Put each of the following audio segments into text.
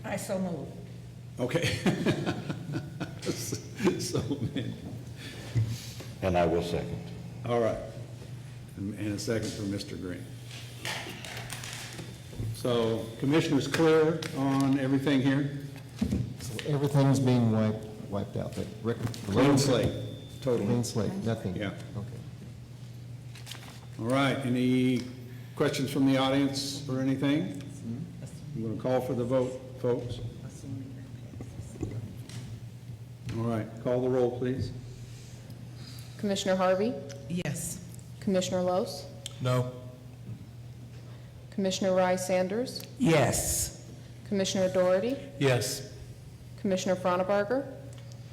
I so move. Okay. So, And I will second. all right. And a second for Mr. Green. So, Commissioner's clear on everything here? So everything's being wiped out, the record. Clean slate, totally. Clean slate, nothing. Yeah. Okay. All right, any questions from the audience or anything? I'm going to call for the vote, folks. All right, call the roll, please. Commissioner Harvey? Yes. Commissioner Los? No. Commissioner Rice Sanders? Yes. Commissioner Doherty? Yes. Commissioner Fronnebarger?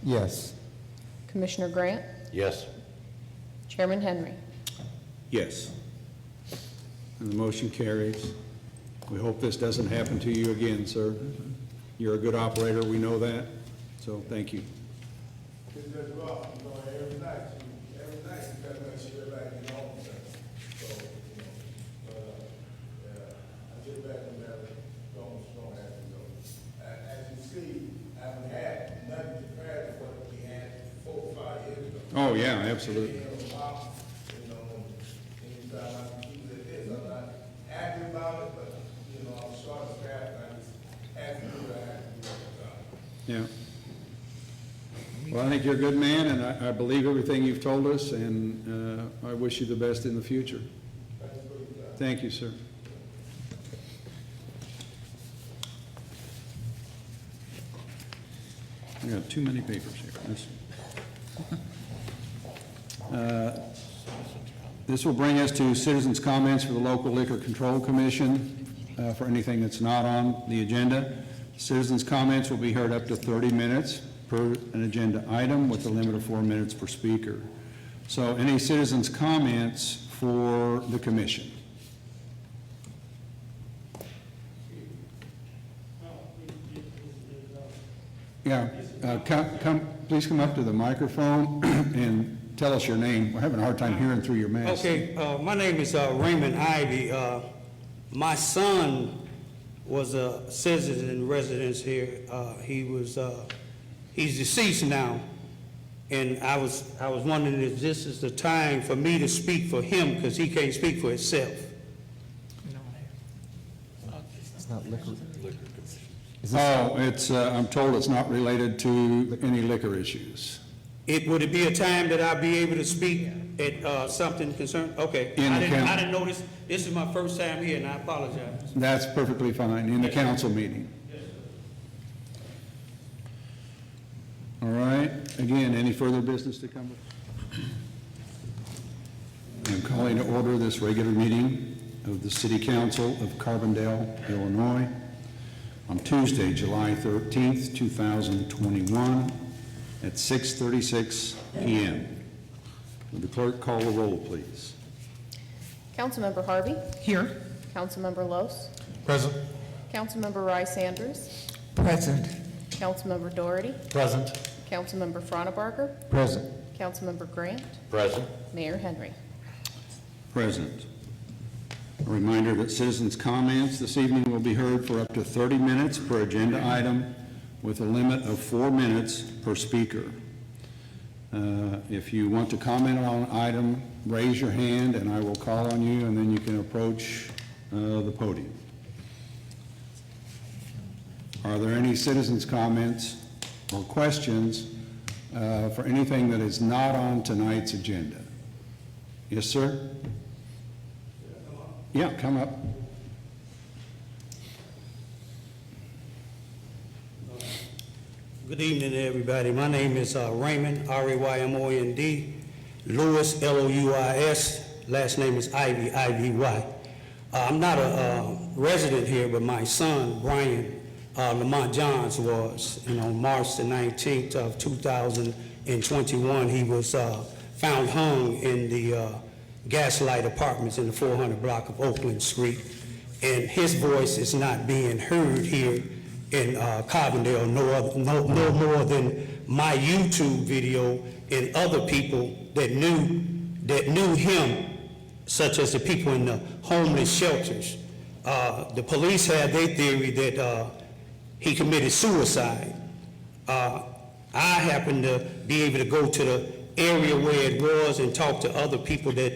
Yes. Commissioner Grant? Yes. Chairman Henry? Yes. And the motion carries. We hope this doesn't happen to you again, sir. You're a good operator, we know that, so thank you. It's just rough, every night you gotta make sure everybody get home, so, I get back from there, don't have to go. As you see, I haven't had nothing compared to what we had 4 or 5 years ago. Oh, yeah, absolutely. Anytime I keep it this, I'm not happy about it, but, I'm short of staff, and I just have to do what I have to do all the time. Yeah. Well, I think you're a good man, and I believe everything you've told us, and I wish you the best in the future. Thank you, sir. I got too many papers here. This will bring us to citizens' comments for the Local Liquor Control Commission for anything that's not on the agenda. Citizens' comments will be heard up to 30 minutes per an agenda item with a limit of 4 minutes per speaker. So any citizens' comments for the commission? Yeah, please come up to the microphone and tell us your name. We're having a hard time hearing through your mask. Okay, my name is Raymond Ivy. My son was a citizen in residence here. He's deceased now, and I was wondering if this is the time for me to speak for him, because he can't speak for himself. It's not liquor. I'm told it's not related to any liquor issues. Would it be a time that I'd be able to speak at something concerned? Okay, I didn't know this. This is my first time here, and I apologize. That's perfectly fine, in the council meeting. All right, again, any further business to come? I'm calling to order this regular meeting of the City Council of Carbondale, Illinois, on Tuesday, July 13th, 2021, at 6:36 p.m. Would the clerk call the roll, please? Councilmember Harvey? Here. Councilmember Los? Present. Councilmember Rice Sanders? Present. Councilmember Doherty? Present. Councilmember Fronnebarger? Present. Councilmember Grant? Present. Mayor Henry? Present. A reminder that citizens' comments this evening will be heard for up to 30 minutes per agenda item with a limit of 4 minutes per speaker. If you want to comment on an item, raise your hand and I will call on you, and then you can approach the podium. Are there any citizens' comments or questions for anything that is not on tonight's agenda? Yes, sir? Yeah, come up. Good evening, everybody. My name is Raymond, R-A-Y-M-O-N-D, Lewis, L-O-U-I-S. Last name is Ivy, I-V-Y. I'm not a resident here, but my son, Brian Lamont Johns, was. And on March the 19th of 2021, he was found hung in the Gaslight Apartments in the 400 block of Oakland Street. And his voice is not being heard here in Carbondale, no more than my YouTube video and other people that knew him, such as the people in the homeless shelters. The police had their theory that he committed suicide. I happened to be able to go to the area where it was and talk to other people that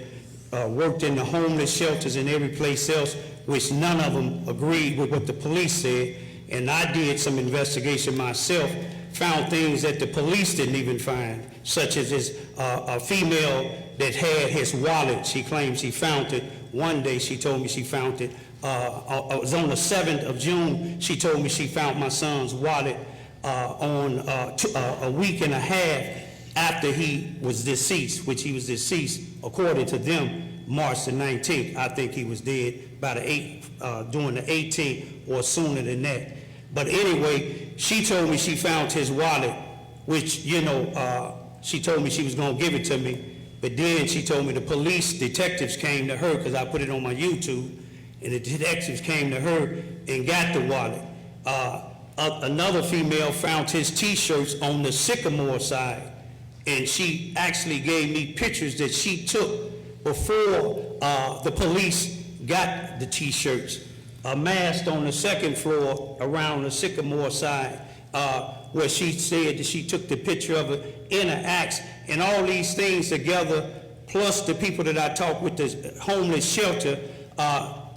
worked in the homeless shelters and every place else, which none of them agreed with what the police said. And I did some investigation myself, found things that the police didn't even find, such as this a female that had his wallet. She claims she found it. One day she told me she found it. It was on the 7th of June. She told me she found my son's wallet on a week and a half after he was deceased, which he was deceased, according to them, March the 19th. I think he was dead by the 8th, during the 18th or sooner than that. But anyway, she told me she found his wallet, which, you know, she told me she was going to give it to me. But then she told me the police detectives came to her, because I put it on my YouTube, and the detectives came to her and got the wallet. Another female found his T-shirts on the Sycamore side, and she actually gave me pictures that she took before the police got the T-shirts, amassed on the second floor around the Sycamore side, where she said that she took the picture of it in an axe, and all these things together, plus the people that I talked with, the homeless shelter,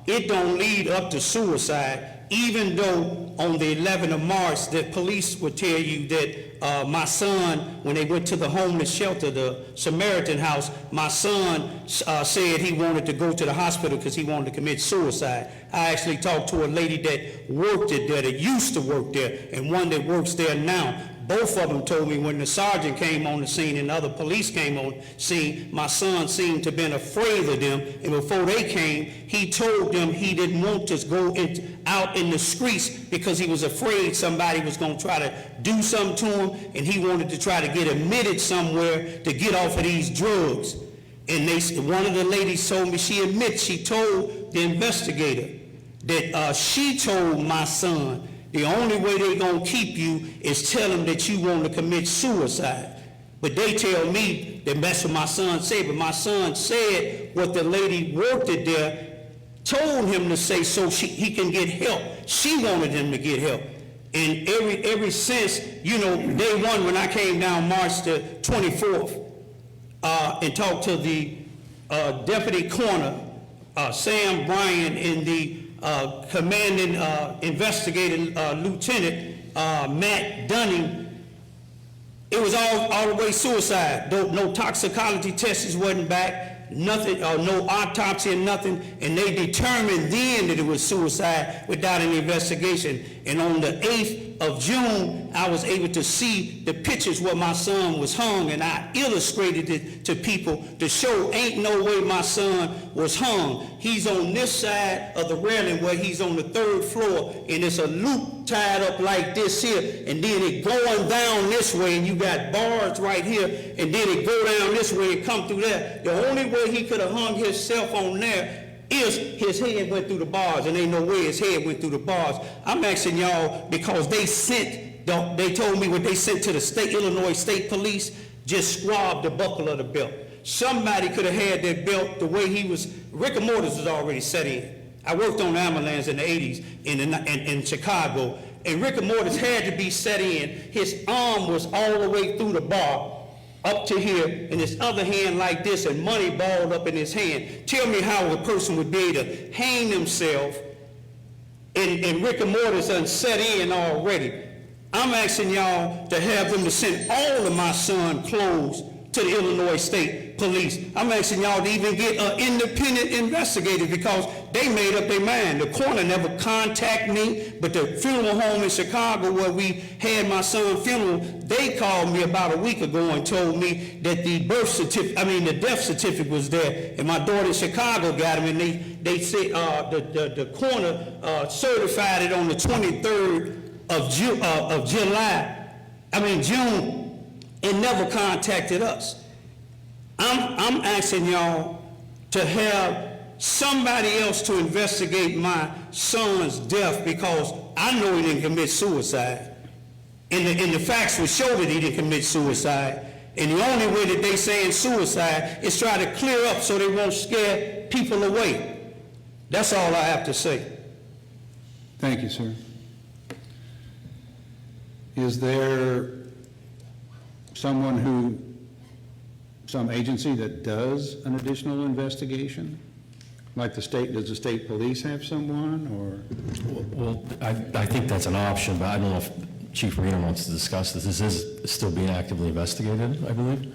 it don't lead up to suicide, even though on the 11th of March, the police would tell you that my son, when they went to the homeless shelter, the Samaritan house, my son said he wanted to go to the hospital because he wanted to commit suicide. I actually talked to a lady that worked there, that used to work there, and one that works there now. Both of them told me when the sergeant came on the scene and other police came on scene, my son seemed to have been afraid of them, and before they came, he told them he didn't want to go out in the streets because he was afraid somebody was going to try to do something to him, and he wanted to try to get admitted somewhere to get off of these drugs. And one of the ladies told me, she admits, she told the investigator that she told my son, the only way they're going to keep you is tell them that you want to commit suicide. But they tell me that that's what my son said. But my son said what the lady worked it there told him to say so he can get help. She wanted him to get help. And ever since, you know, day one when I came down March the 24th and talked to the deputy coroner, Sam Bryan, and the commanding investigating lieutenant Matt Dunning, it was all the way suicide. No toxicology tests wasn't back, nothing, no autopsy or nothing, and they determined then that it was suicide without any investigation. And on the 8th of June, I was able to see the pictures where my son was hung, and I illustrated it to people to show ain't no way my son was hung. He's on this side of the railing where he's on the 3rd floor, and it's a loop tied up like this here, and then it going down this way, and you got bars right here, and then it go down this way and come through there. The only way he could have hung himself on there is his head went through the bars, and ain't no way his head went through the bars. I'm asking y'all because they told me what they sent to the Illinois State Police, just scrubbed the buckle of the belt. Somebody could have had that belt the way he was. Rigor mortis was already set in. I worked on ambulance in the 80s in Chicago, and rigor mortis had to be set in. His arm was all the way through the bar, up to here, and his other hand like this, and money balled up in his hand. Tell me how a person would be able to hang themselves and rigor mortis done set in already. I'm asking y'all to have them to send all of my son's clothes to the Illinois State Police. I'm asking y'all to even get an independent investigator because they made up their mind. The coroner never contacted me, but the funeral home in Chicago where we had my son's funeral, they called me about a week ago and told me that the death certificate was there, and my daughter in Chicago got him, and they said the coroner certified it on the 23rd of June, and never contacted us. I'm asking y'all to have somebody else to investigate my son's death because I know he didn't commit suicide. And the facts will show that he didn't commit suicide. And the only way that they saying suicide is try to clear up so they won't scare people away. That's all I have to say. Thank you, sir. Is there some agency that does an additional investigation? Like does the state police have someone, or? Well, I think that's an option, but I don't know if Chief Reno wants to discuss this. This is still being actively investigated, I believe.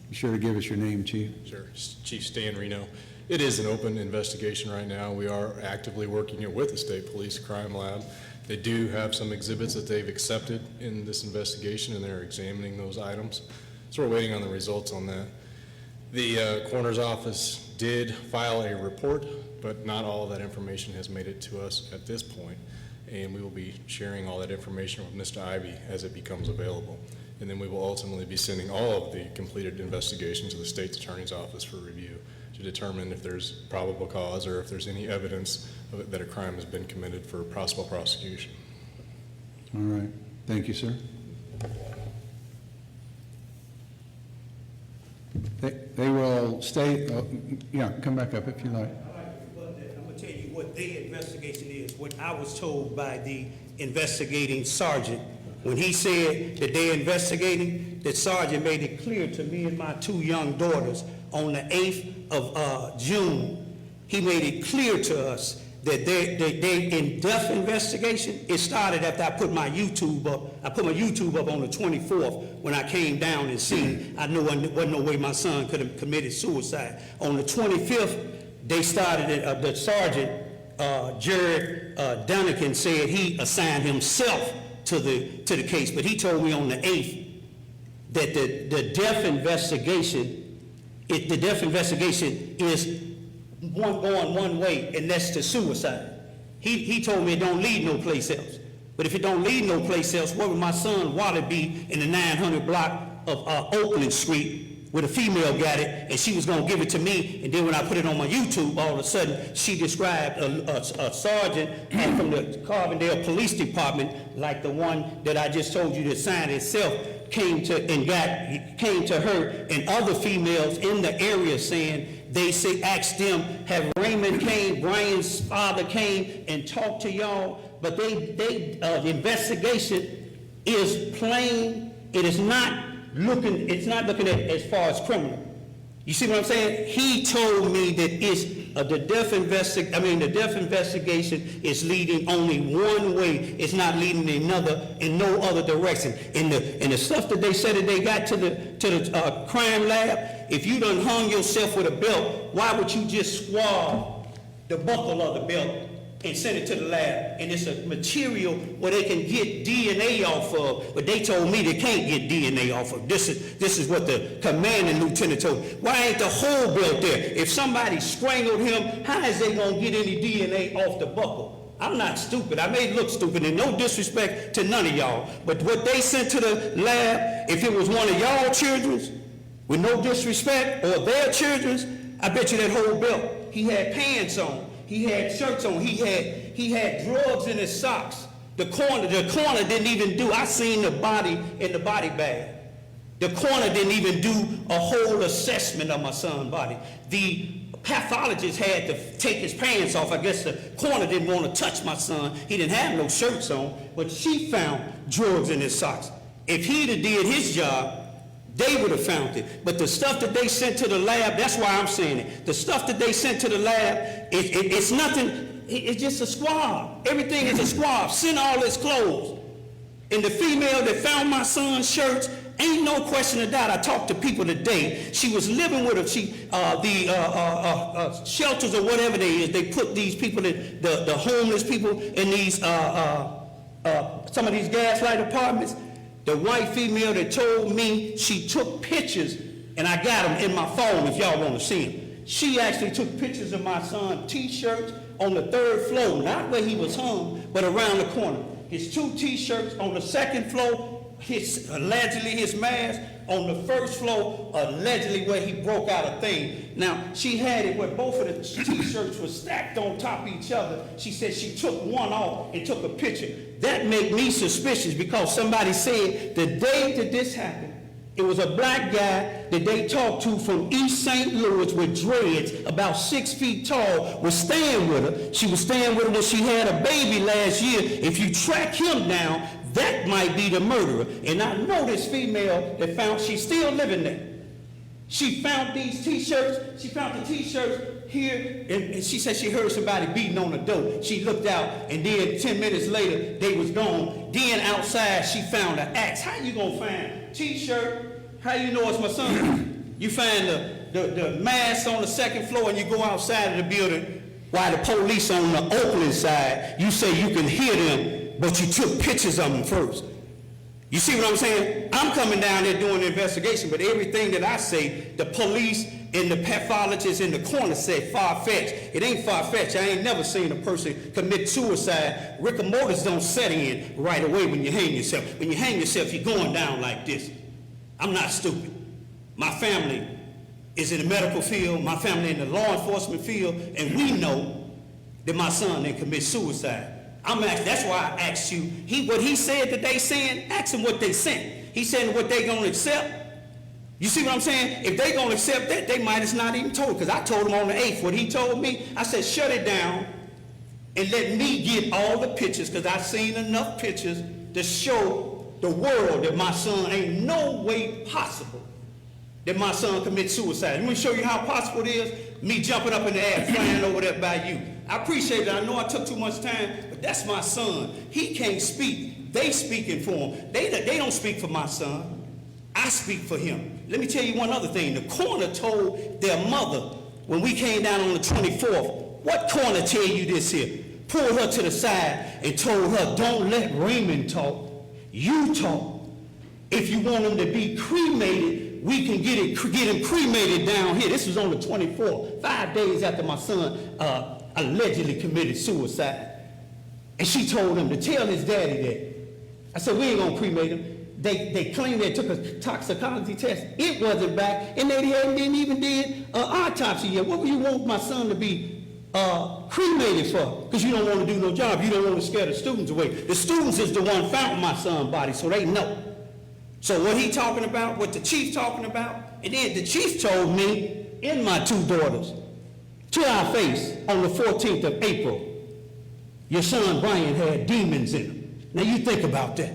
Be sure to give us your name, Chief. Sure. Chief Stan Reno. It is an open investigation right now. We are actively working it with the State Police Crime Lab. They do have some exhibits that they've accepted in this investigation, and they're examining those items. So we're waiting on the results on that. The coroner's office did file a report, but not all of that information has made it to us at this point, and we will be sharing all that information with Mr. Ivy as it becomes available. And then we will ultimately be sending all of the completed investigations to the state's attorney's office for review to determine if there's probable cause or if there's any evidence of it, that a crime has been committed for possible prosecution. All right. Thank you, sir. They will stay, yeah, come back up if you like. I'm gonna tell you what their investigation is, what I was told by the investigating sergeant. When he said that they're investigating, the sergeant made it clear to me and my two young daughters on the 8th of June, he made it clear to us that they in-depth investigation. It started after I put my YouTube up. I put my YouTube up on the 24th when I came down and seen. I knew there wasn't no way my son could have committed suicide. On the 25th, they started it, the sergeant, Jared Dunnigan, said he assigned himself to the case, but he told me on the 8th that the death investigation is going one way, and that's to suicide. He told me it don't lead no place else. But if it don't lead no place else, where would my son Wally be in the 900 block of Oakland Street, where the female got it, and she was gonna give it to me, and then when I put it on my YouTube, all of a sudden, she described a sergeant from the Carbondale Police Department, like the one that I just told you that signed itself, came to her and other females in the area saying, they say, asked them, have Raymond came, Brian's father came and talked to y'all, but the investigation is plain, it's not looking at as far as criminal. You see what I'm saying? He told me that it's the death investigation is leading only one way. It's not leading in no other direction. And the stuff that they said that they got to the crime lab, if you done hung yourself with a belt, why would you just swab the buckle of the belt and send it to the lab? And it's a material where they can get DNA off of, but they told me they can't get DNA off of. This is what the commanding lieutenant told me. Why ain't the whole belt there? If somebody strangled him, how is they gonna get any DNA off the buckle? I'm not stupid. I may look stupid, and no disrespect to none of y'all, but what they sent to the lab, if it was one of y'all children's, with no disrespect, or their children's, I bet you that whole belt, he had pants on, he had shirts on, he had drugs in his socks. The coroner didn't even do, I seen the body in the body bag. The coroner didn't even do a whole assessment of my son's body. The pathologist had to take his pants off. I guess the coroner didn't want to touch my son. He didn't have no shirts on, but she found drugs in his socks. If he'd have did his job, they would have found it. But the stuff that they sent to the lab, that's why I'm saying it. The stuff that they sent to the lab, it's nothing, it's just a squab. Everything is a squab. Send all his clothes. And the female that found my son's shirts, ain't no question of doubt. I talked to people today. She was living with him. The shelters or whatever they is, they put these people, the homeless people in these, some of these gaslight apartments. The white female that told me she took pictures, and I got them in my phone if y'all want to see them. She actually took pictures of my son's t-shirts on the 3rd floor, not where he was hung, but around the corner. His 2 t-shirts on the 2nd floor, allegedly his mask, on the 1st floor, allegedly where he broke out a thing. Now, she had it where both of the t-shirts were stacked on top of each other. She said she took one off and took a picture. That made me suspicious because somebody said the day that this happened, It was a black guy that they talked to from East St. Louis with dreads, about 6 feet tall, was staying with her. She was staying with her when she had a baby last year. If you track him down, that might be the murderer. And I know this female that found, she's still living there. She found these T-shirts. She found the T-shirts here, and she said she heard somebody beating on the door. She looked out, and then 10 minutes later, they was gone. Then outside, she found an axe. How you gonna find T-shirt? How you know it's my son? You find the mask on the second floor, and you go outside of the building while the police on the Oakland side. You say you can hear them, but you took pictures of them first. You see what I'm saying? I'm coming down there doing the investigation, but everything that I say, the police and the pathologists in the corner say far-fetched. It ain't far-fetched. I ain't never seen a person commit suicide. Rigor mortis don't set in right away when you hang yourself. When you hang yourself, you're going down like this. I'm not stupid. My family is in the medical field, my family in the law enforcement field, and we know that my son didn't commit suicide. That's why I asked you, what he said that they saying, ask him what they saying. He said what they gonna accept. You see what I'm saying? If they gonna accept that, they might as not even told, because I told him on the 8th, what he told me, I said, shut it down and let me get all the pictures, because I've seen enough pictures to show the world that my son ain't no way possible that my son commit suicide. Let me show you how possible it is, me jumping up in the air, flying over there by you. I appreciate it. I know I took too much time, but that's my son. He can't speak. They speaking for him. They don't speak for my son. I speak for him. Let me tell you one other thing. The coroner told their mother when we came down on the 24th, what coroner tell you this here? Pulled her to the side and told her, don't let Raymond talk. You talk. If you want him to be cremated, we can get him cremated down here. This was on the 24th, 5 days after my son allegedly committed suicide. And she told him to tell his daddy that. I said, we ain't gonna cremate him. They claimed they took a toxicology test. It wasn't back, and they didn't even did an autopsy yet. What would you want my son to be cremated for? Because you don't want to do no job. You don't want to scare the students away. The students is the one found my son's body, so they know. So what he talking about, what the chief talking about, and then the chief told me and my 2 daughters to our face on the 14th of April, your son Brian had demons in him. Now you think about that.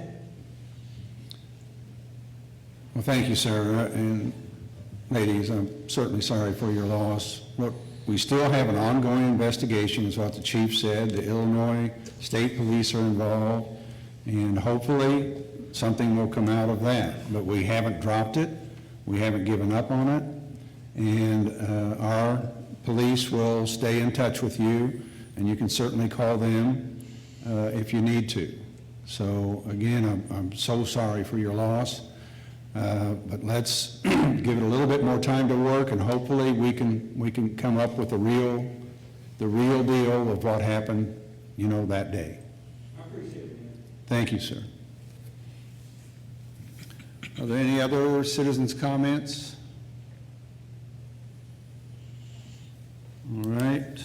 Well, thank you, sir. And ladies, I'm certainly sorry for your loss. Look, we still have an ongoing investigation, is what the chief said. The Illinois State Police are involved, and hopefully something will come out of that. But we haven't dropped it. We haven't given up on it. And our police will stay in touch with you, and you can certainly call them if you need to. So again, I'm so sorry for your loss. But let's give it a little bit more time to work, and hopefully we can come up with the real deal of what happened, that day. I appreciate it, man. Thank you, sir. Are there any other citizens' comments? All right.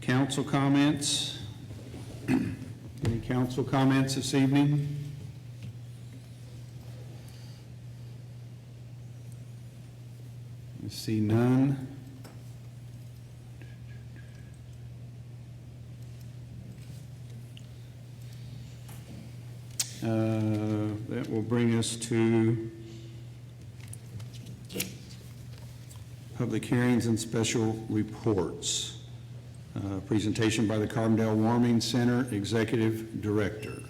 Council comments? Any council comments this evening? I see none. That will bring us to public hearings and special reports. Presentation by the Carbondale Warming Center Executive Director.